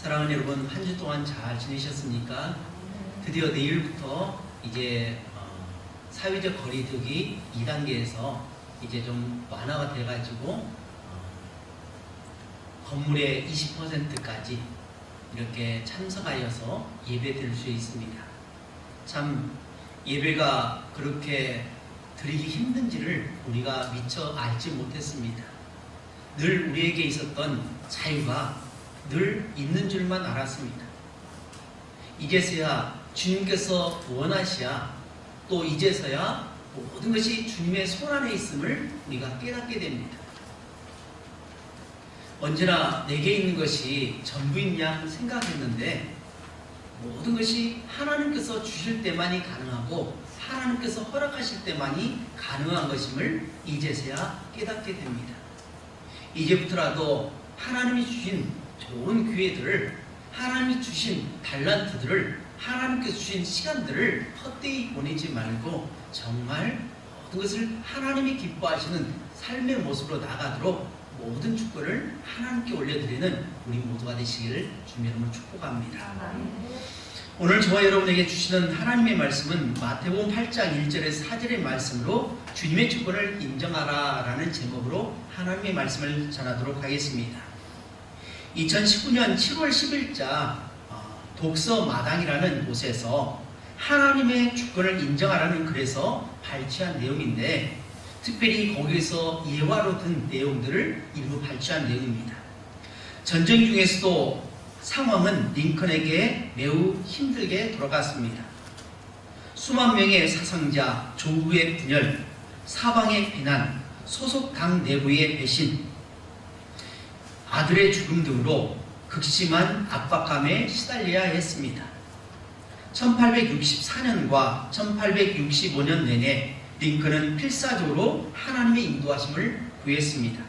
사랑하는 여러분, 한 주 동안 잘 지내셨습니까? 드디어 내일부터 이제 사회적 거리두기 2단계에서 이제 좀 완화가 돼가지고 건물의 20%까지 이렇게 참석하여서 예배 드릴 수 있습니다. 참 예배가 그렇게 드리기 힘든지를 우리가 미처 알지 못했습니다. 늘 우리에게 있었던 자유가 늘 있는 줄만 알았습니다. 이제서야 주님께서 원하시야 또 이제서야 모든 것이 주님의 손 안에 있음을 우리가 깨닫게 됩니다. 언제나 내게 있는 것이 전부인 양 생각했는데 모든 것이 하나님께서 주실 때만이 가능하고 하나님께서 허락하실 때만이 가능한 것임을 이제서야 깨닫게 됩니다. 이제부터라도 하나님이 주신 좋은 기회들을, 하나님이 주신 달란트들을, 하나님께서 주신 시간들을 헛되이 보내지 말고 정말 모든 것을 하나님이 기뻐하시는 삶의 모습으로 나가도록 모든 축복을 하나님께 올려드리는 우리 모두가 되시기를 주님 이름으로 축복합니다. 오늘 저와 여러분에게 주시는 하나님의 말씀은 마태복음 8장 1절에서 4절의 말씀으로 주님의 축복을 인정하라 라는 제목으로 하나님의 말씀을 전하도록 하겠습니다. 2019년 7월 10일자 독서 마당이라는 곳에서 하나님의 주권을 인정하라는 글에서 발췌한 내용인데 특별히 거기에서 예화로 든 내용들을 일부 발췌한 내용입니다. 전쟁 중에서도 상황은 링컨에게 매우 힘들게 돌아갔습니다. 수만 명의 사상자, 조국의 분열, 사방의 비난, 소속 당 내부의 배신, 아들의 죽음 등으로 극심한 압박감에 시달려야 했습니다. 1864년과 1865년 내내 링컨은 필사적으로 하나님의 인도하심을 구했습니다.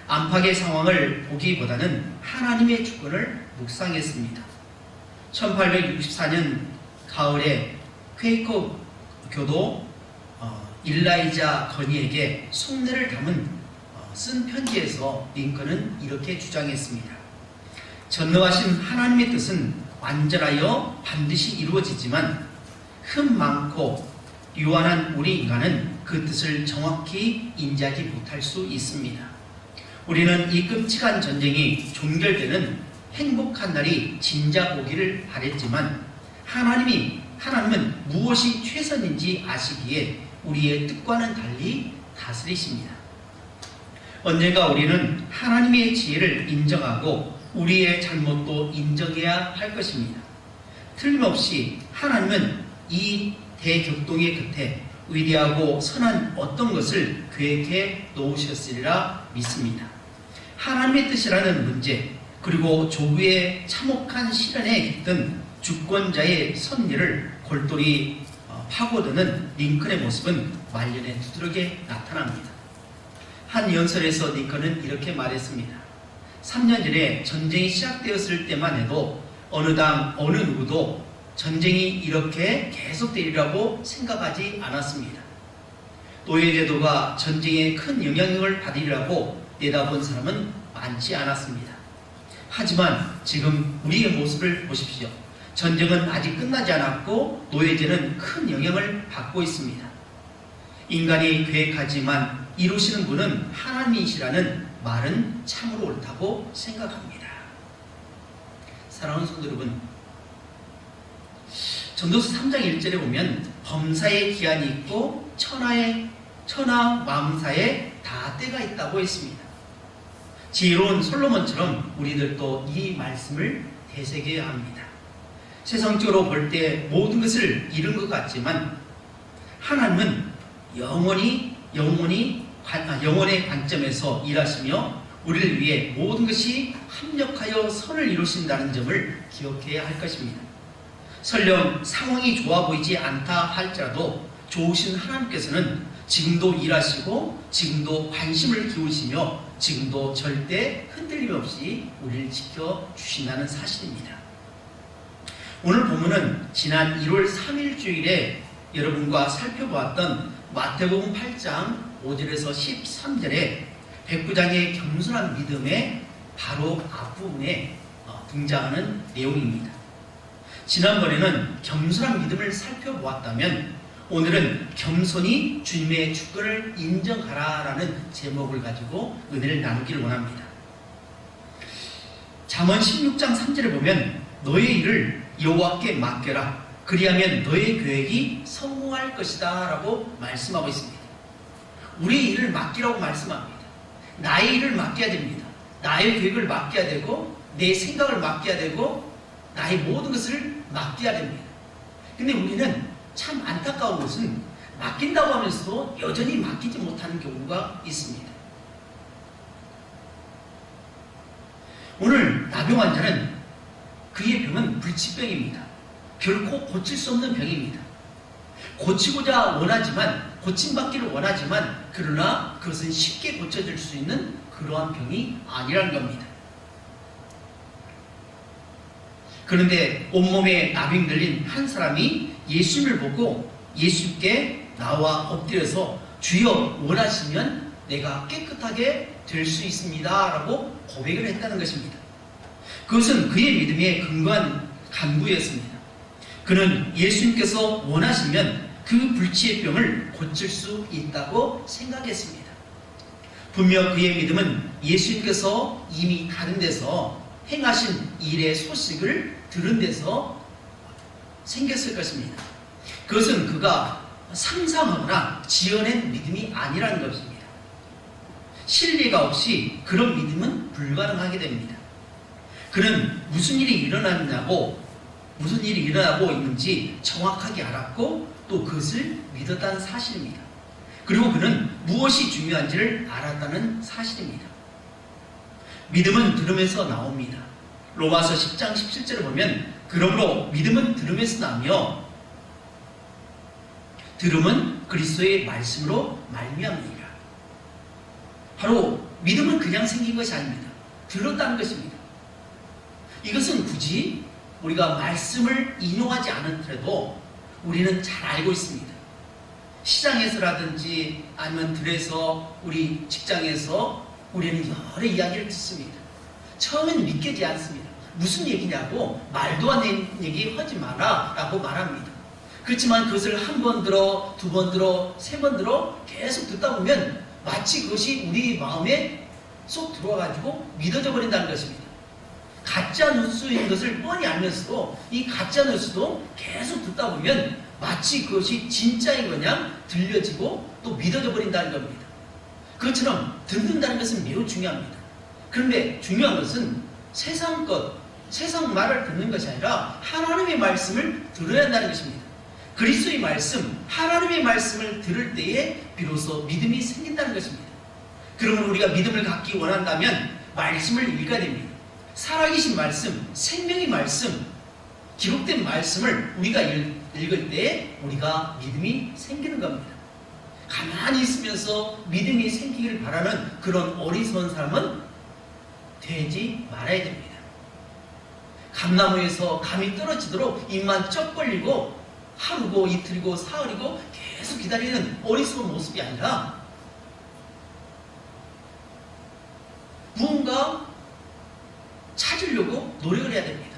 안팎의 상황을 보기보다는 하나님의 주권을 묵상했습니다. 1864년 가을에 퀘이커 교도 일라이자 거니에게 속내를 담은 쓴 편지에서 링컨은 이렇게 주장했습니다. 전능하신 하나님의 뜻은 완전하여 반드시 이루어지지만 흠 많고 유한한 우리 인간은 그 뜻을 정확히 인지하지 못할 수 있습니다. 우리는 이 끔찍한 전쟁이 종결되는 행복한 날이 진작 오기를 바랬지만 하나님은 무엇이 최선인지 아시기에 우리의 뜻과는 달리 다스리십니다. 언젠가 우리는 하나님의 지혜를 인정하고 우리의 잘못도 인정해야 할 것입니다. 틀림없이 하나님은 이 대격동의 끝에 위대하고 선한 어떤 것을 계획해 놓으셨으리라 믿습니다. 하나님의 뜻이라는 문제 그리고 조국의 참혹한 시련에 깃든 주권자의 섭리를 골똘히 파고드는 링컨의 모습은 말년에 두드러게 나타납니다. 한 연설에서 링컨은 이렇게 말했습니다. 3년 전에 전쟁이 시작되었을 때만 해도 어느 당 어느 누구도 전쟁이 이렇게 계속되리라고 생각하지 않았습니다. 노예제도가 전쟁에 큰 영향력을 받으리라고 내다본 사람은 많지 않았습니다. 하지만 지금 우리의 모습을 보십시오. 전쟁은 아직 끝나지 않았고 노예제는 큰 영향을 받고 있습니다. 인간이 계획하지만 이루시는 분은 하나님이시라는 말은 참으로 옳다고 생각합니다. 사랑하는 성도 여러분, 전도서 3장 1절에 보면 범사에 기한이 있고 천하 만사에 다 때가 있다고 했습니다. 지혜로운 솔로몬처럼 우리들도 이 말씀을 되새겨야 합니다. 세상적으로 볼 때 모든 것을 잃은 것 같지만 하나님은 영원의 관점에서 일하시며 우리를 위해 모든 것이 합력하여 선을 이루신다는 점을 기억해야 할 것입니다. 설령 상황이 좋아 보이지 않다 할지라도 좋으신 하나님께서는 지금도 일하시고 지금도 관심을 기울이시며 지금도 절대 흔들림 없이 우리를 지켜주신다는 사실입니다. 오늘 본문은 지난 1월 3일 주일에 여러분과 살펴보았던 마태복음 8장 5절에서 13절에 백부장의 겸손한 믿음의 바로 앞부분에 등장하는 내용입니다. 지난번에는 겸손한 믿음을 살펴보았다면 오늘은 겸손히 주님의 주권을 인정하라라는 제목을 가지고 은혜를 나누기를 원합니다. 잠언 16장 3절에 보면 너의 일을 여호와께 맡겨라. 그리하면 너의 계획이 성공할 것이다 라고 말씀하고 있습니다. 우리의 일을 맡기라고 말씀합니다. 나의 일을 맡겨야 됩니다. 나의 계획을 맡겨야 되고 내 생각을 맡겨야 되고 나의 모든 것을 맡겨야 됩니다. 근데 우리는 참 안타까운 것은 맡긴다고 하면서도 여전히 맡기지 못하는 경우가 있습니다. 오늘 나병 환자는 그의 병은 불치병입니다. 결코 고칠 수 없는 병입니다. 고치고자 원하지만 고침받기를 원하지만 그러나 그것은 쉽게 고쳐질 수 있는 그러한 병이 아니라는 겁니다. 그런데 온몸에 나병 들린 한 사람이 예수님을 보고 예수님께 나와 엎드려서 주여 원하시면 내가 깨끗하게 될 수 있습니다 라고 고백을 했다는 것입니다. 그것은 그의 믿음에 근거한 간구였습니다. 그는 예수님께서 원하시면 그 불치의 병을 고칠 수 있다고 생각했습니다. 분명 그의 믿음은 예수님께서 이미 다른 데서 행하신 일의 소식을 들은 데서 생겼을 것입니다. 그것은 그가 상상하거나 지어낸 믿음이 아니라는 것입니다. 신뢰가 없이 그런 믿음은 불가능하게 됩니다. 그는 무슨 일이 일어나고 있는지 정확하게 알았고 또 그것을 믿었다는 사실입니다. 그리고 그는 무엇이 중요한지를 알았다는 사실입니다. 믿음은 들음에서 나옵니다. 로마서 10장 17절을 보면 그러므로 믿음은 들음에서 나며 들음은 그리스도의 말씀으로 말미암느니라. 바로 믿음은 그냥 생긴 것이 아닙니다. 들었다는 것입니다. 이것은 굳이 우리가 말씀을 인용하지 않더라도 우리는 잘 알고 있습니다. 시장에서라든지 아니면 들에서 우리 직장에서 우리는 여러 이야기를 듣습니다. 처음엔 믿기지 않습니다. 무슨 얘기냐고 말도 안 되는 얘기 하지 마라 라고 말합니다. 그렇지만 그것을 한 번 들어, 두 번 들어, 세 번 들어 계속 듣다 보면 마치 그것이 우리 마음에 쏙 들어와가지고 믿어져 버린다는 것입니다. 가짜 뉴스인 것을 뻔히 알면서도 이 가짜 뉴스도 계속 듣다 보면 마치 그것이 진짜인 거냐 들려지고 또 믿어져 버린다는 겁니다. 그것처럼 듣는다는 것은 매우 중요합니다. 그런데 중요한 것은 세상 말을 듣는 것이 아니라 하나님의 말씀을 들어야 한다는 것입니다. 그리스도의 말씀, 하나님의 말씀을 들을 때에 비로소 믿음이 생긴다는 것입니다. 그러면 우리가 믿음을 갖기 원한다면 말씀을 읽어야 됩니다. 살아계신 말씀, 생명의 말씀, 기록된 말씀을 우리가 읽을 때 우리가 믿음이 생기는 겁니다. 가만히 있으면서 믿음이 생기기를 바라는 그런 어리석은 사람은 되지 말아야 됩니다. 감나무에서 감이 떨어지도록 입만 쩍 벌리고 하루고 이틀이고 사흘이고 계속 기다리는 어리석은 모습이 아니라 무언가 찾으려고 노력을 해야 됩니다.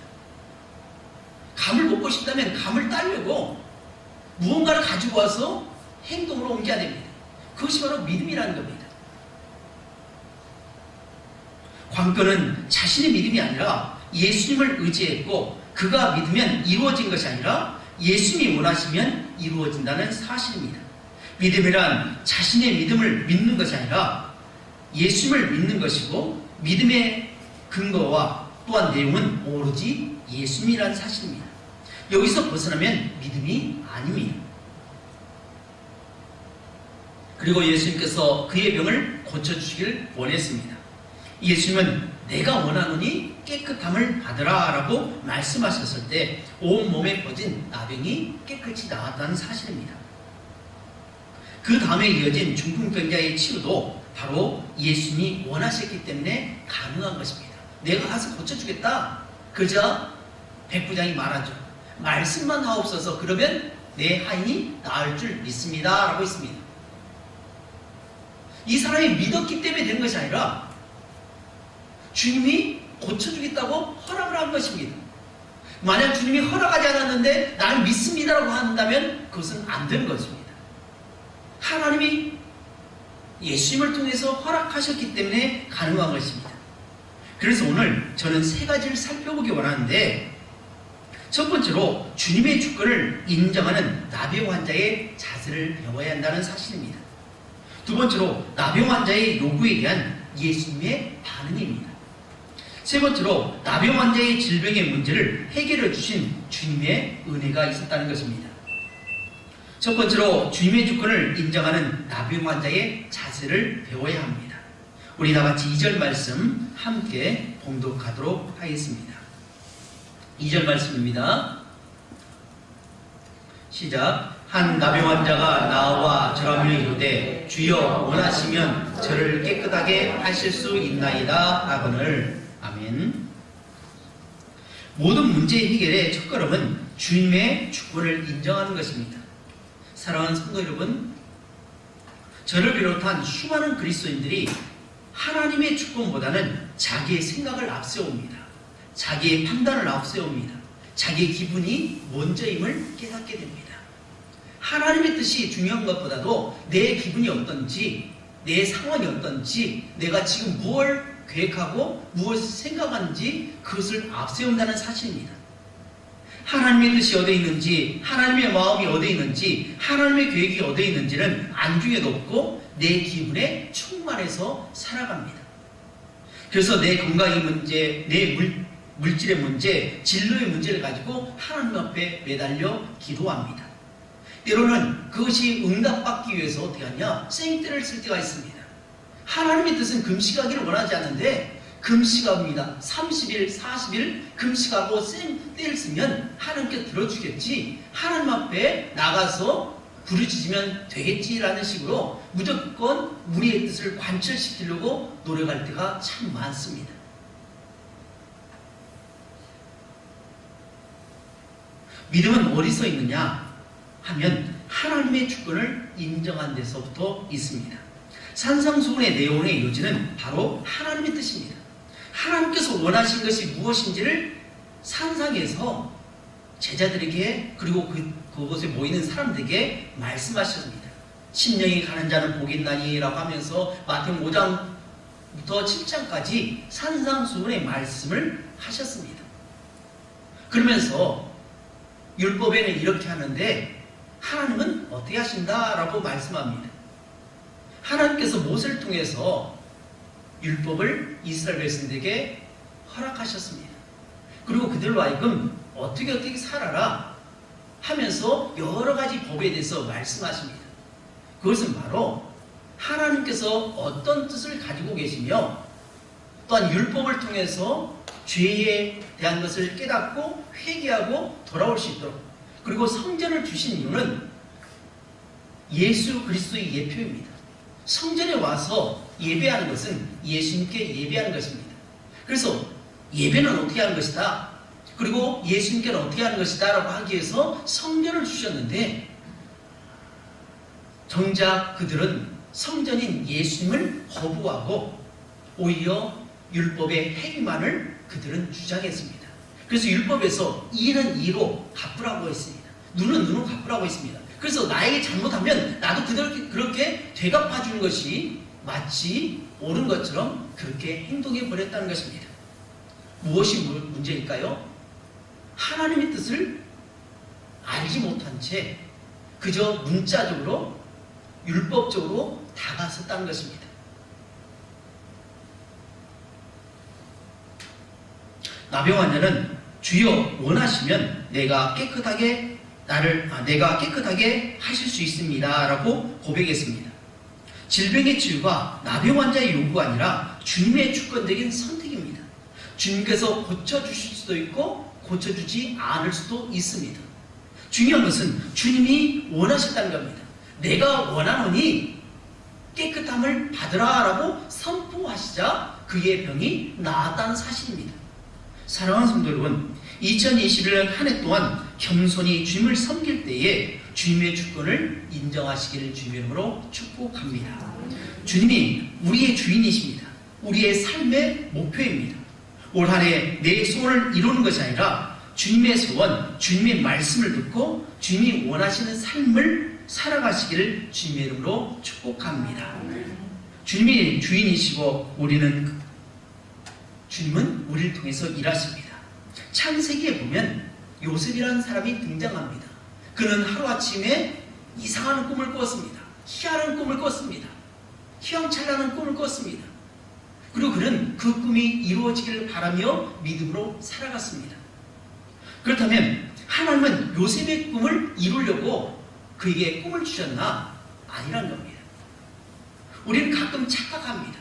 감을 먹고 싶다면 감을 따려고 무언가를 가지고 와서 행동으로 옮겨야 됩니다. 그것이 바로 믿음이라는 겁니다. 관건은 자신의 믿음이 아니라 예수님을 의지했고 그가 믿으면 이루어진 것이 아니라 예수님이 원하시면 이루어진다는 사실입니다. 믿음이란 자신의 믿음을 믿는 것이 아니라 예수님을 믿는 것이고 믿음의 근거와 또한 내용은 오로지 예수님이라는 사실입니다. 여기서 벗어나면 믿음이 아닙니다. 그리고 예수님께서 그의 병을 고쳐주시길 원했습니다. 예수님은 내가 원하노니 깨끗함을 받으라 라고 말씀하셨을 때 온몸에 퍼진 나병이 깨끗이 나왔다는 사실입니다. 그 다음에 이어진 중풍병자의 치유도 바로 예수님이 원하셨기 때문에 가능한 것입니다. 내가 가서 고쳐주겠다. 그저 백부장이 말하죠. 말씀만 하옵소서. 그러면 내 하인이 나을 줄 믿습니다 라고 했습니다. 이 사람이 믿었기 때문에 된 것이 아니라 주님이 고쳐주겠다고 허락을 한 것입니다. 만약 주님이 허락하지 않았는데 나는 믿습니다라고 한다면 그것은 안 되는 것입니다. 하나님이 예수님을 통해서 허락하셨기 때문에 가능한 것입니다. 그래서 오늘 저는 세 가지를 살펴보기 원하는데, 첫 번째로 주님의 주권을 인정하는 나병 환자의 자세를 배워야 한다는 사실입니다. 두 번째로 나병 환자의 요구에 대한 예수님의 반응입니다. 세 번째로 나병 환자의 질병의 문제를 해결해 주신 주님의 은혜가 있었다는 것입니다. 첫 번째로 주님의 주권을 인정하는 나병 환자의 자세를 배워야 합니다. 우리 다같이 2절 말씀 함께 봉독하도록 하겠습니다. 2절 말씀입니다. 시작. 한 나병 환자가 나와 저라며 이르되 주여 원하시면 저를 깨끗하게 하실 수 있나이다 하거늘. 아멘. 모든 문제 해결의 첫걸음은 주님의 주권을 인정하는 것입니다. 사랑하는 성도 여러분, 저를 비롯한 수많은 그리스도인들이 하나님의 주권보다는 자기의 생각을 앞세웁니다. 자기의 판단을 앞세웁니다. 자기의 기분이 먼저임을 깨닫게 됩니다. 하나님의 뜻이 중요한 것보다도 내 기분이 어떤지, 내 상황이 어떤지, 내가 지금 무엇을 계획하고 무엇을 생각하는지 그것을 앞세운다는 사실입니다. 하나님의 뜻이 어디에 있는지, 하나님의 마음이 어디에 있는지, 하나님의 계획이 어디에 있는지는 안중에 놓고 내 기분에 충만해서 살아갑니다. 그래서 내 건강의 문제, 내 물질의 문제, 진로의 문제를 가지고 하나님 앞에 매달려 기도합니다. 때로는 그것이 응답받기 위해서 어떻게 하냐? 생떼를 쓸 때가 있습니다. 하나님의 뜻은 금식하기를 원하지 않는데 금식합니다. 30일, 40일 금식하고 생떼를 쓰면 하나님께 들어주겠지, 하나님 앞에 나가서 부르짖으면 되겠지라는 식으로 무조건 우리의 뜻을 관철시키려고 노력할 때가 참 많습니다. 믿음은 어디서 있느냐 하면 하나님의 주권을 인정한 데서부터 있습니다. 산상수훈의 내용의 요지는 바로 하나님의 뜻입니다. 하나님께서 원하신 것이 무엇인지를 산상에서 제자들에게, 그리고 그곳에 모이는 사람들에게 말씀하셨습니다. 심령이 가는 자는 복이 있나니 라고 하면서 마태복음 5장부터 7장까지 산상수훈의 말씀을 하셨습니다. 그러면서 율법에는 이렇게 하는데 하나님은 어떻게 하신다라고 말씀합니다. 하나님께서 모세를 통해서 율법을 이스라엘 백성들에게 허락하셨습니다. 그리고 그들로 하여금 어떻게 살아라 하면서 여러 가지 법에 대해서 말씀하십니다. 그것은 바로 하나님께서 어떤 뜻을 가지고 계시며, 또한 율법을 통해서 죄에 대한 것을 깨닫고 회개하고 돌아올 수 있도록, 그리고 성전을 주신 이유는 예수 그리스도의 예표입니다. 성전에 와서 예배하는 것은 예수님께 예배하는 것입니다. 그래서 예배는 어떻게 하는 것이다, 그리고 예수님께는 어떻게 하는 것이다 라고 하기 위해서 성전을 주셨는데, 정작 그들은 성전인 예수님을 거부하고 오히려 율법의 행위만을 그들은 주장했습니다. 그래서 율법에서 이는 이로 갚으라고 했습니다. 눈은 눈으로 갚으라고 했습니다. 그래서 나에게 잘못하면 나도 그렇게 되갚아주는 것이 마치 옳은 것처럼 그렇게 행동해 버렸다는 것입니다. 무엇이 문제일까요? 하나님의 뜻을 알지 못한 채 그저 문자적으로 율법적으로 다가섰다는 것입니다. 나병 환자는 주여 원하시면 내가 깨끗하게 하실 수 있습니다 라고 고백했습니다. 질병의 치유가 나병 환자의 요구가 아니라 주님의 주권적인 선택입니다. 주님께서 고쳐주실 수도 있고 고쳐주지 않을 수도 있습니다. 중요한 것은 주님이 원하셨다는 겁니다. 내가 원하노니 깨끗함을 받으라 라고 선포하시자 그의 병이 나았다는 사실입니다. 사랑하는 성도 여러분, 2021년 한 해 동안 겸손히 주님을 섬길 때에 주님의 주권을 인정하시기를 주님의 이름으로 축복합니다. 주님이 우리의 주인이십니다. 우리의 삶의 목표입니다. 올 한 해 내 소원을 이루는 것이 아니라 주님의 소원, 주님의 말씀을 듣고 주님이 원하시는 삶을 살아가시기를 주님의 이름으로 축복합니다. 주님이 주인이시고 주님은 우리를 통해서 일하십니다. 창세기에 보면 요셉이라는 사람이 등장합니다. 그는 하루아침에 이상한 꿈을 꿨습니다. 희한한 꿈을 꿨습니다. 휘황찬란한 꿈을 꿨습니다. 그리고 그는 그 꿈이 이루어지기를 바라며 믿음으로 살아갔습니다. 그렇다면 하나님은 요셉의 꿈을 이루려고 그에게 꿈을 주셨나? 아니란 겁니다. 우리는 가끔 착각합니다.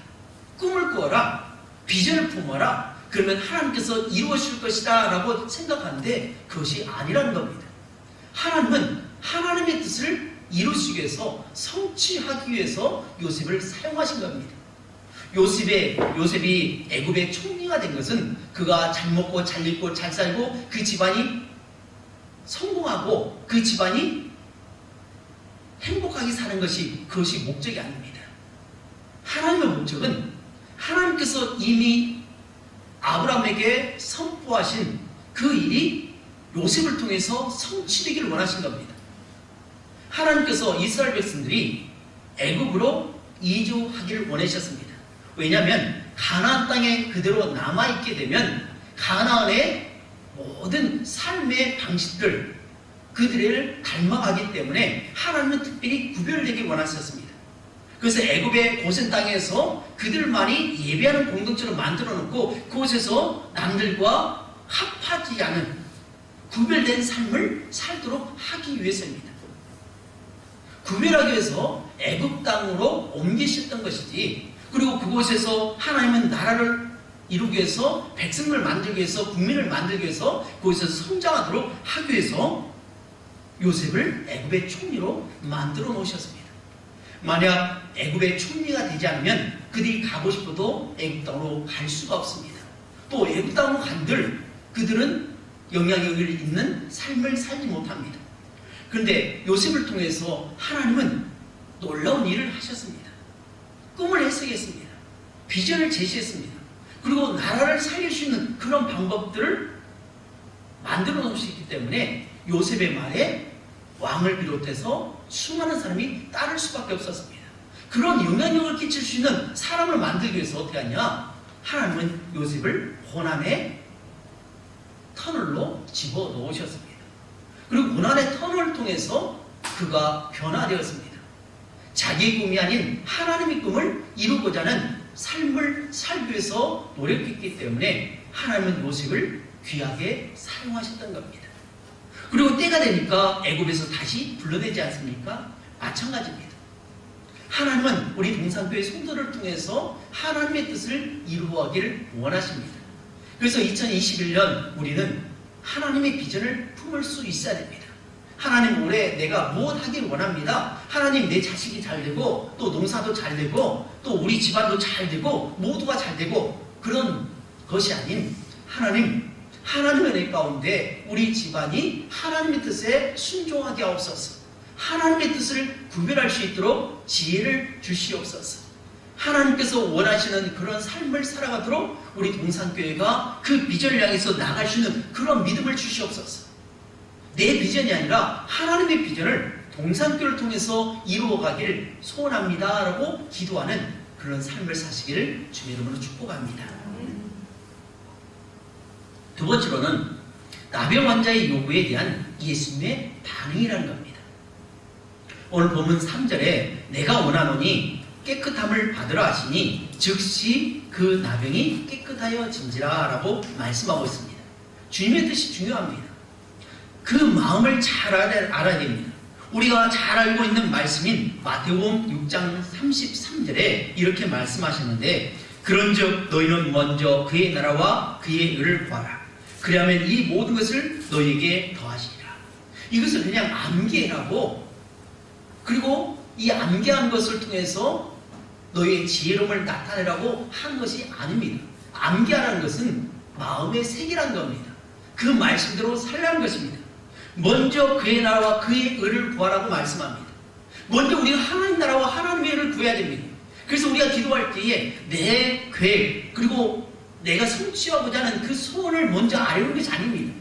꿈을 꾸어라, 비전을 품어라, 그러면 하나님께서 이루어질 것이다 라고 생각하는데 그것이 아니라는 겁니다. 하나님은 하나님의 뜻을 이루시기 위해서, 성취하기 위해서 요셉을 사용하신 겁니다. 요셉이 애굽의 총리가 된 것은 그가 잘 먹고 잘 입고 잘 살고 그 집안이 성공하고 그 집안이 행복하게 사는 것이 그것이 목적이 아닙니다. 하나님의 목적은 하나님께서 이미 아브라함에게 선포하신 그 일이 요셉을 통해서 성취되기를 원하신 겁니다. 하나님께서 이스라엘 백성들이 애굽으로 이주하기를 원하셨습니다. 왜냐하면 가나안 땅에 그대로 남아있게 되면 가나안의 모든 삶의 방식들 그들을 닮아가기 때문에 하나님은 특별히 구별되길 원하셨습니다. 그래서 애굽의 고센 땅에서 그들만이 예배하는 공동체를 만들어 놓고 그곳에서 남들과 합하지 않은 구별된 삶을 살도록 하기 위해서입니다. 구별하기 위해서 애굽 땅으로 옮기셨던 것이지, 그리고 그곳에서 하나님은 나라를 이루기 위해서, 백성을 만들기 위해서, 국민을 만들기 위해서, 그곳에서 성장하도록 하기 위해서 요셉을 애굽의 총리로 만들어 놓으셨습니다. 만약 애굽의 총리가 되지 않으면 그들이 가고 싶어도 애굽 땅으로 갈 수가 없습니다. 또 애굽 땅으로 간들 그들은 영향력을 있는 삶을 살지 못합니다. 그런데 요셉을 통해서 하나님은 놀라운 일을 하셨습니다. 꿈을 해석했습니다. 비전을 제시했습니다. 그리고 나라를 살릴 수 있는 그런 방법들을 만들어 놓을 수 있기 때문에 요셉의 말에 왕을 비롯해서 수많은 사람이 따를 수밖에 없었습니다. 그런 영향력을 끼칠 수 있는 사람을 만들기 위해서 어떻게 하냐? 하나님은 요셉을 고난의 터널로 집어넣으셨습니다. 그리고 고난의 터널을 통해서 그가 변화되었습니다. 자기의 꿈이 아닌 하나님의 꿈을 이루고자 하는 삶을 살기 위해서 노력했기 때문에 하나님은 요셉을 귀하게 사용하셨던 겁니다. 그리고 때가 되니까 애굽에서 다시 불러내지 않습니까? 마찬가지입니다. 하나님은 우리 동산교회 성도를 통해서 하나님의 뜻을 이루어가기를 원하십니다. 그래서 2021년 우리는 하나님의 비전을 품을 수 있어야 됩니다. 하나님, 올해 내가 무엇 하길 원합니다. 하나님, 내 자식이 잘 되고 또 농사도 잘 되고 또 우리 집안도 잘 되고 모두가 잘 되고 그런 것이 아닌 하나님의 은혜 가운데 우리 집안이 하나님의 뜻에 순종하게 하옵소서. 하나님의 뜻을 구별할 수 있도록 지혜를 주시옵소서. 하나님께서 원하시는 그런 삶을 살아가도록 우리 동산교회가 그 비전을 향해서 나갈 수 있는 그런 믿음을 주시옵소서. 내 비전이 아니라 하나님의 비전을 동산교회를 통해서 이루어가길 소원합니다 라고 기도하는 그런 삶을 사시기를 주의 이름으로 축복합니다. 두 번째로는 나병 환자의 요구에 대한 예수님의 반응이라는 겁니다. 오늘 본문 3절에 내가 원하노니 깨끗함을 받으라 하시니 즉시 그 나병이 깨끗하여진지라 라고 말씀하고 있습니다. 주님의 뜻이 중요합니다. 그 마음을 잘 알아야 됩니다. 우리가 잘 알고 있는 말씀인 마태복음 6장 33절에 이렇게 말씀하셨는데 그런즉 너희는 먼저 그의 나라와 그의 의를 구하라. 그리하면 이 모든 것을 너희에게 더하시리라. 이것을 그냥 암기하라고, 그리고 이 암기한 것을 통해서 너희의 지혜로움을 나타내라고 한 것이 아닙니다. 암기하라는 것은 마음의 색이라는 겁니다. 그 말씀대로 살라는 것입니다. 먼저 그의 나라와 그의 의를 구하라고 말씀합니다. 먼저 우리가 하나님 나라와 하나님의 의를 구해야 됩니다. 그래서 우리가 기도할 때에 내 계획 그리고 내가 성취하고자 하는 그 소원을 먼저 알는 것이 아닙니다.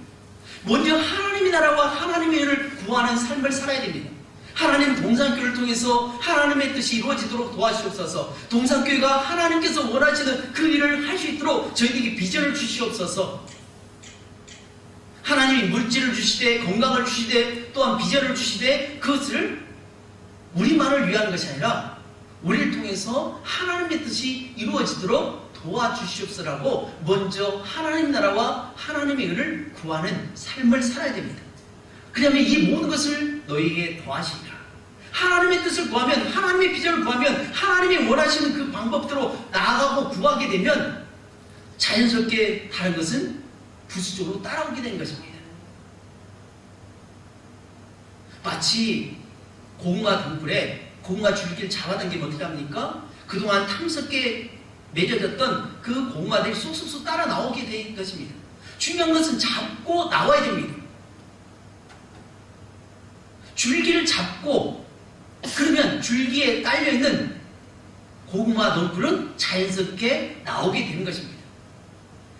먼저 하나님의 나라와 하나님의 일을 구하는 삶을 살아야 됩니다. 하나님 동산교회를 통해서 하나님의 뜻이 이루어지도록 도와주시옵소서. 동산교회가 하나님께서 원하시는 그 일을 할 수 있도록 저희에게 비전을 주시옵소서. 하나님이 물질을 주시되 건강을 주시되 또한 비전을 주시되 그것을 우리만을 위한 것이 아니라 우리를 통해서 하나님의 뜻이 이루어지도록 도와주시옵소서라고 먼저 하나님 나라와 하나님의 의를 구하는 삶을 살아야 됩니다. 그러면 이 모든 것을 너희에게 더하시리라. 하나님의 뜻을 구하면, 하나님의 비전을 구하면, 하나님이 원하시는 그 방법대로 나아가고 구하게 되면 자연스럽게 다른 것은 부수적으로 따라오게 되는 것입니다. 마치 고구마 등불에 고구마 줄기를 잡아당기면 어떻게 합니까? 그동안 탐스럽게 맺어졌던 그 고구마들이 쏙쏙쏙 따라 나오게 될 것입니다. 중요한 것은 잡고 나와야 됩니다. 줄기를 잡고 그러면 줄기에 딸려있는 고구마 덩굴은 자연스럽게 나오게 되는 것입니다.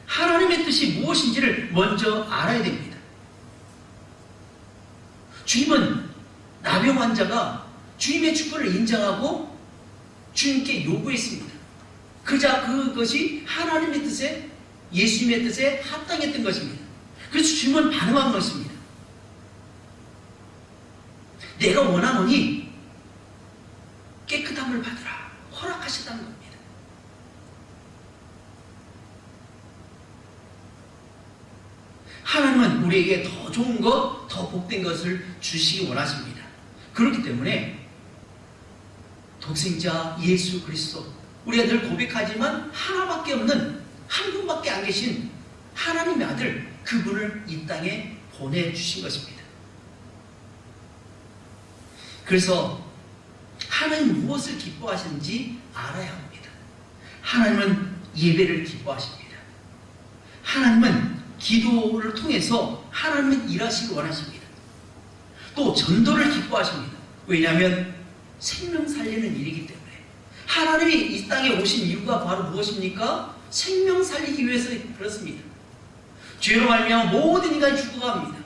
하나님의 뜻이 무엇인지를 먼저 알아야 됩니다. 주님은 나병 환자가 주님의 축복을 인정하고 주님께 요구했습니다. 그자 그것이 하나님의 뜻에, 예수님의 뜻에 합당했던 것입니다. 그래서 주님은 반응한 것입니다. 내가 원하노니 깨끗함을 받으라 허락하셨다는 겁니다. 하나님은 우리에게 더 좋은 것, 더 복된 것을 주시기 원하십니다. 그렇기 때문에 독생자 예수 그리스도, 우리가 늘 고백하지만 하나밖에 없는, 한 분밖에 안 계신 하나님의 아들, 그분을 이 땅에 보내주신 것입니다. 그래서 하나님 무엇을 기뻐하시는지 알아야 합니다. 하나님은 예배를 기뻐하십니다. 하나님은 기도를 통해서 하나님은 일하시기 원하십니다. 또 전도를 기뻐하십니다. 왜냐하면 생명 살리는 일이기 때문에. 하나님이 이 땅에 오신 이유가 바로 무엇입니까? 생명 살리기 위해서 그렇습니다. 죄로 말미암아 모든 인간이 죽어갑니다.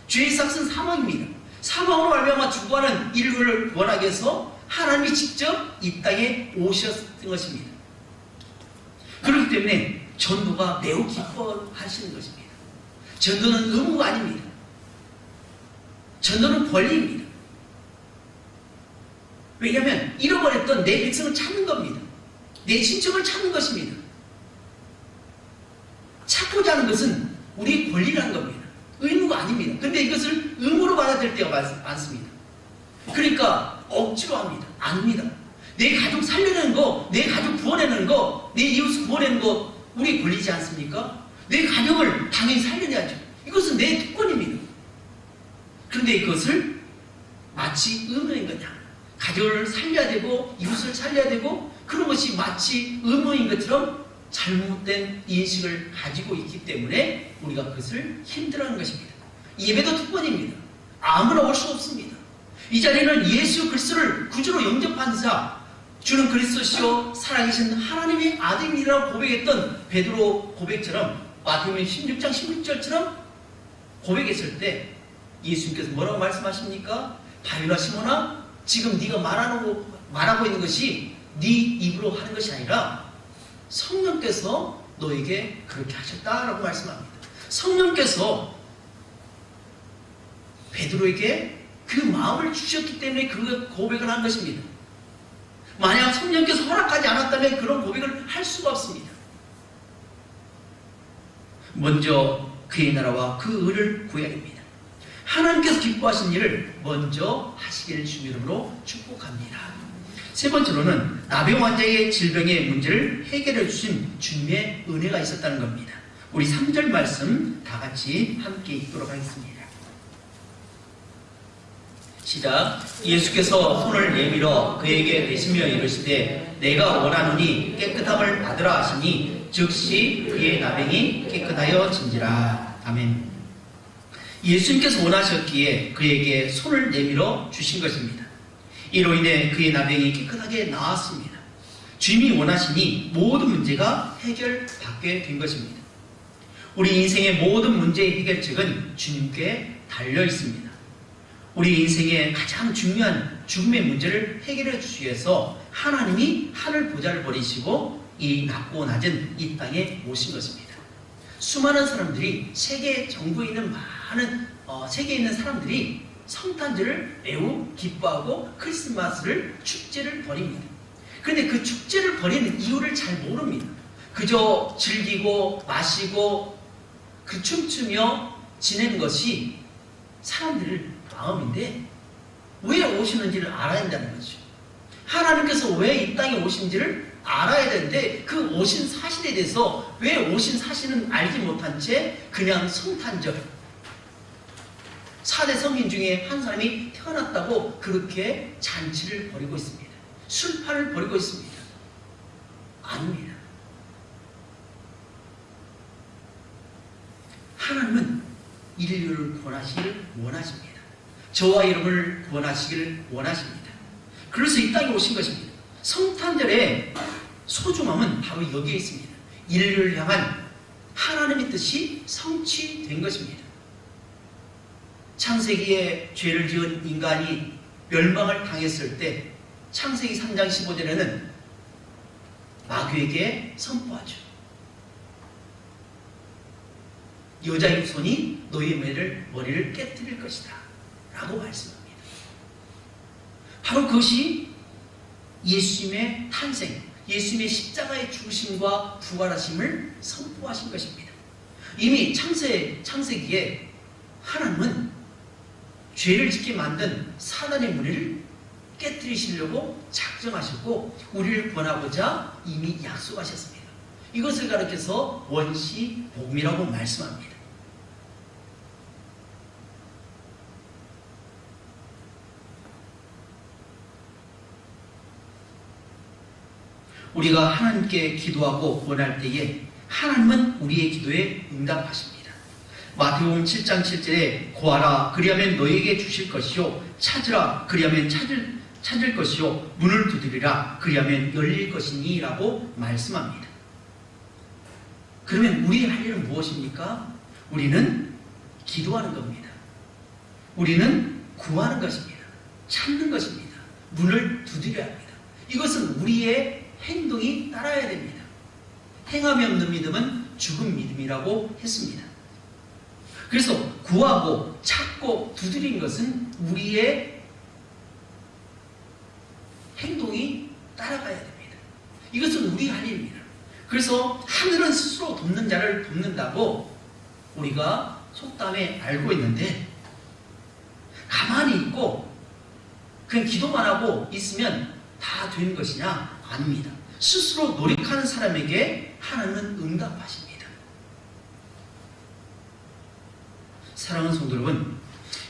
죄의 삭은 사망입니다. 사망으로 말미암아 죽어가는 인류를 원하게 해서 하나님이 직접 이 땅에 오셨던 것입니다. 그렇기 때문에 전도가 매우 기뻐하시는 것입니다. 전도는 의무가 아닙니다. 전도는 권리입니다. 왜냐하면 잃어버렸던 내 백성을 찾는 겁니다. 내 친척을 찾는 것입니다. 찾고자 하는 것은 우리의 권리라는 겁니다. 의무가 아닙니다. 근데 이것을 의무로 받아들일 때가 많습니다. 그러니까 억지로 합니다. 아닙니다. 내 가족 살려내는 거, 내 가족 구원해내는 거, 내 이웃을 구원해내는 거 우리 권리지 않습니까? 내 가족을 당연히 살려내야죠. 이것은 내 특권입니다. 그런데 이것을 마치 의무인 거냐, 가족을 살려야 되고 이웃을 살려야 되고 그런 것이 마치 의무인 것처럼 잘못된 인식을 가지고 있기 때문에 우리가 그것을 힘들어하는 것입니다. 예배도 특권입니다. 아무나 올 수 없습니다. 이 자리는 예수 그리스도를 구주로 영접한 자, 주는 그리스도시요 살아계신 하나님의 아들이라고 고백했던 베드로 고백처럼, 마태복음 16장 16절처럼 고백했을 때 예수님께서 뭐라고 말씀하십니까? 바요나 시몬아, 지금 네가 말하고 있는 것이 네 입으로 하는 것이 아니라 성령께서 너에게 그렇게 하셨다라고 말씀합니다. 성령께서 베드로에게 그 마음을 주셨기 때문에 그 고백을 한 것입니다. 만약 성령께서 허락하지 않았다면 그런 고백을 할 수가 없습니다. 먼저 그의 나라와 그 의를 구해야 됩니다. 하나님께서 기뻐하신 일을 먼저 하시기를 주님 이름으로 축복합니다. 세 번째로는 나병 환자의 질병의 문제를 해결해 주신 주님의 은혜가 있었다는 겁니다. 우리 3절 말씀 다 같이 함께 읽도록 하겠습니다. 시작. 예수께서 손을 내밀어 그에게 대시며 이르시되 내가 원하노니 깨끗함을 받으라 하시니 즉시 그의 나병이 깨끗하여 진지라. 아멘. 예수님께서 원하셨기에 그에게 손을 내밀어 주신 것입니다. 이로 인해 그의 나병이 깨끗하게 나았습니다. 주님이 원하시니 모든 문제가 해결받게 된 것입니다. 우리 인생의 모든 문제의 해결책은 주님께 달려 있습니다. 우리 인생의 가장 중요한 죽음의 문제를 해결해 주시기 위해서 하나님이 하늘 보좌를 버리시고 이 낮고 낮은 이 땅에 오신 것입니다. 수많은 사람들이 세계 전국에 있는 세계에 있는 사람들이 성탄절을 매우 기뻐하고 크리스마스를 축제를 벌입니다. 그런데 그 축제를 벌이는 이유를 잘 모릅니다. 그저 즐기고 마시고 그 춤추며 지내는 것이 사람들의 마음인데 왜 오시는지를 알아야 한다는 거죠. 하나님께서 왜 이 땅에 오신지를 알아야 되는데 그 오신 사실에 대해서 왜 오신 사실은 알지 못한 채 그냥 성탄절 4대 성인 중에 한 사람이 태어났다고 그렇게 잔치를 벌이고 있습니다. 술판을 벌이고 있습니다. 아닙니다. 하나님은 인류를 구원하시기를 원하십니다. 저와 여러분을 구원하시기를 원하십니다. 그래서 이 땅에 오신 것입니다. 성탄절의 소중함은 바로 여기에 있습니다. 인류를 향한 하나님의 뜻이 성취된 것입니다. 창세기에 죄를 지은 인간이 멸망을 당했을 때 창세기 3장 15절에는 마귀에게 선포하죠. 여자의 손이 너의 머리를 깨뜨릴 것이다 라고 말씀합니다. 바로 그것이 예수님의 탄생, 예수님의 십자가의 죽으심과 부활하심을 선포하신 것입니다. 이미 창세기에 하나님은 죄를 짓게 만든 사단의 무리를 깨뜨리시려고 작정하셨고 우리를 구원하고자 이미 약속하셨습니다. 이것을 가르쳐서 원시복음이라고 말씀합니다. 우리가 하나님께 기도하고 원할 때에 하나님은 우리의 기도에 응답하십니다. 마태복음 7장 7절에 구하라 그리하면 너에게 주실 것이요 찾으라 그리하면 찾을 것이요 문을 두드리라 그리하면 열릴 것이니 라고 말씀합니다. 그러면 우리의 할 일은 무엇입니까? 우리는 기도하는 겁니다. 우리는 구하는 것입니다. 찾는 것입니다. 문을 두드려야 합니다. 이것은 우리의 행동이 따라야 됩니다. 행함이 없는 믿음은 죽은 믿음이라고 했습니다. 그래서 구하고 찾고 두드린 것은 우리의 행동이 따라가야 됩니다. 이것은 우리 할 일입니다. 그래서 하늘은 스스로 돕는 자를 돕는다고 우리가 속담에 알고 있는데 가만히 있고 그냥 기도만 하고 있으면 다 되는 것이냐? 아닙니다. 스스로 노력하는 사람에게 하나님은 응답하십니다. 사랑하는 성도 여러분,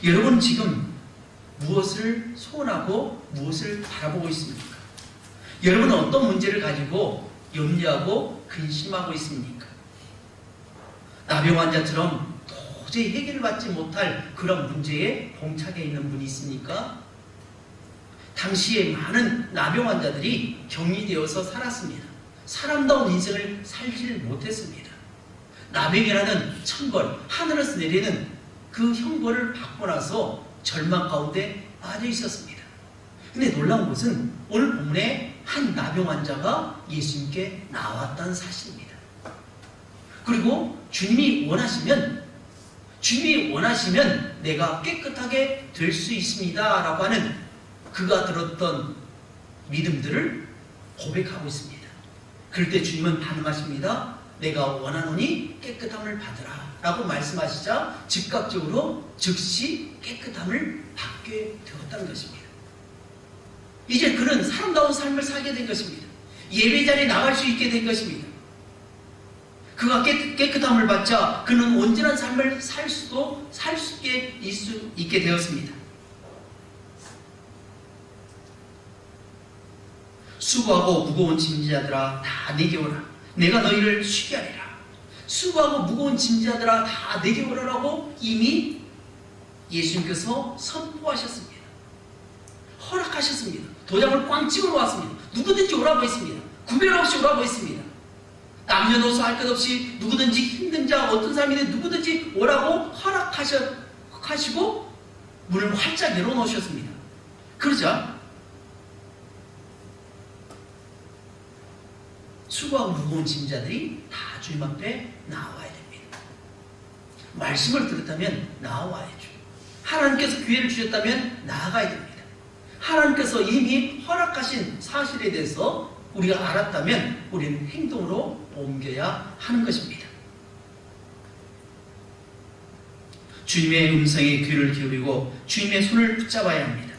여러분 지금 무엇을 소원하고 무엇을 바라보고 있습니까? 여러분은 어떤 문제를 가지고 염려하고 근심하고 있습니까? 나병 환자처럼 도저히 해결을 받지 못할 그런 문제에 봉착해 있는 분이 있습니까? 당시에 많은 나병 환자들이 격리되어서 살았습니다. 사람다운 인생을 살지를 못했습니다. 나병이라는 천벌, 하늘에서 내리는 그 형벌을 받고 나서 절망 가운데 빠져 있었습니다. 근데 놀라운 것은 오늘 본문에 한 나병 환자가 예수님께 나왔다는 사실입니다. 그리고 주님이 원하시면 내가 깨끗하게 될 수 있습니다 라고 하는 그가 들었던 믿음들을 고백하고 있습니다. 그럴 때 주님은 반응하십니다. 내가 원하노니 깨끗함을 받으라 라고 말씀하시자 즉각적으로 즉시 깨끗함을 받게 되었다는 것입니다. 이제 그는 사람다운 삶을 살게 된 것입니다. 예배 자리에 나갈 수 있게 된 것입니다. 그가 깨끗함을 받자 그는 온전한 삶을 살 수 있게 되었습니다. 수고하고 무거운 짐자들아 다 내게 오라. 내가 너희를 쉬게 하리라. 수고하고 무거운 짐자들아 다 내게 오라라고 이미 예수님께서 선포하셨습니다. 허락하셨습니다. 도장을 꽝 찍어 놓았습니다. 누구든지 오라고 했습니다. 구별 없이 오라고 했습니다. 남녀노소 할 것 없이 누구든지 힘든 자 어떤 사람이든 누구든지 오라고 허락하시고 문을 활짝 열어놓으셨습니다. 그러자 수고하고 무거운 짐자들이 다 주님 앞에 나와야 됩니다. 말씀을 들었다면 나와야죠. 하나님께서 기회를 주셨다면 나아가야 됩니다. 하나님께서 이미 허락하신 사실에 대해서 우리가 알았다면 우리는 행동으로 옮겨야 하는 것입니다. 주님의 음성에 귀를 기울이고 주님의 손을 붙잡아야 합니다.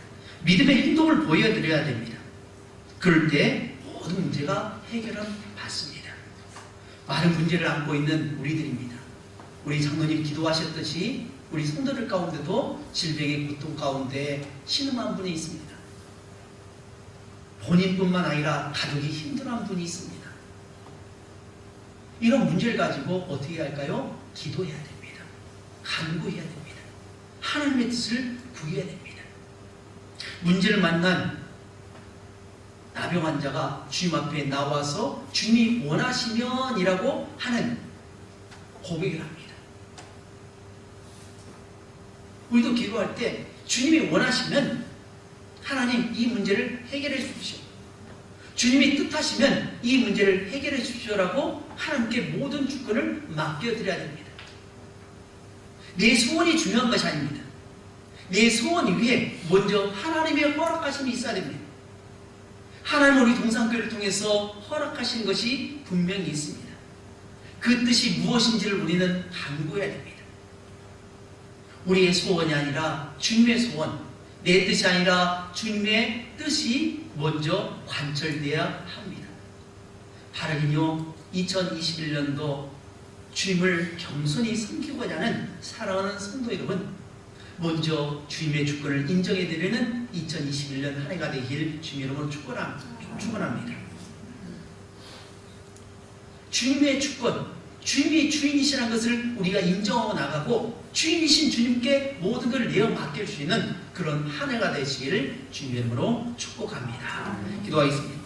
믿음의 행동을 보여드려야 됩니다. 그럴 때 모든 문제가 해결은 받습니다. 많은 문제를 안고 있는 우리들입니다. 우리 장로님 기도하셨듯이 우리 성도들 가운데도 질병의 고통 가운데 신음한 분이 있습니다. 본인뿐만 아니라 가족이 힘들어하는 분이 있습니다. 이런 문제를 가지고 어떻게 할까요? 기도해야 됩니다. 간구해야 됩니다. 하나님의 뜻을 구해야 됩니다. 문제를 만난 나병 환자가 주님 앞에 나와서 주님이 원하시면이라고 하는 고백을 합니다. 우리도 기도할 때 주님이 원하시면 하나님 이 문제를 해결해 주십시오. 주님이 뜻하시면 이 문제를 해결해 주십시오라고 하나님께 모든 주권을 맡겨드려야 됩니다. 내 소원이 중요한 것이 아닙니다. 내 소원 위에 먼저 하나님의 허락하심이 있어야 됩니다. 하나님은 우리 동산교회를 통해서 허락하신 것이 분명히 있습니다. 그 뜻이 무엇인지를 우리는 간구해야 됩니다. 우리의 소원이 아니라 주님의 소원, 내 뜻이 아니라 주님의 뜻이 먼저 관철되어야 합니다. 바르긴요 2021년도 주님을 겸손히 섬기고자 하는 사랑하는 성도 여러분, 먼저 주님의 주권을 인정해드리는 2021년 한 해가 되길 주님 여러분 축원합니다. 주님의 주권, 주님이 주인이시라는 것을 우리가 인정하고 나가고 주인이신 주님께 모든 것을 내어 맡길 수 있는 그런 한 해가 되시기를 주님의 이름으로 축복합니다. 기도하겠습니다.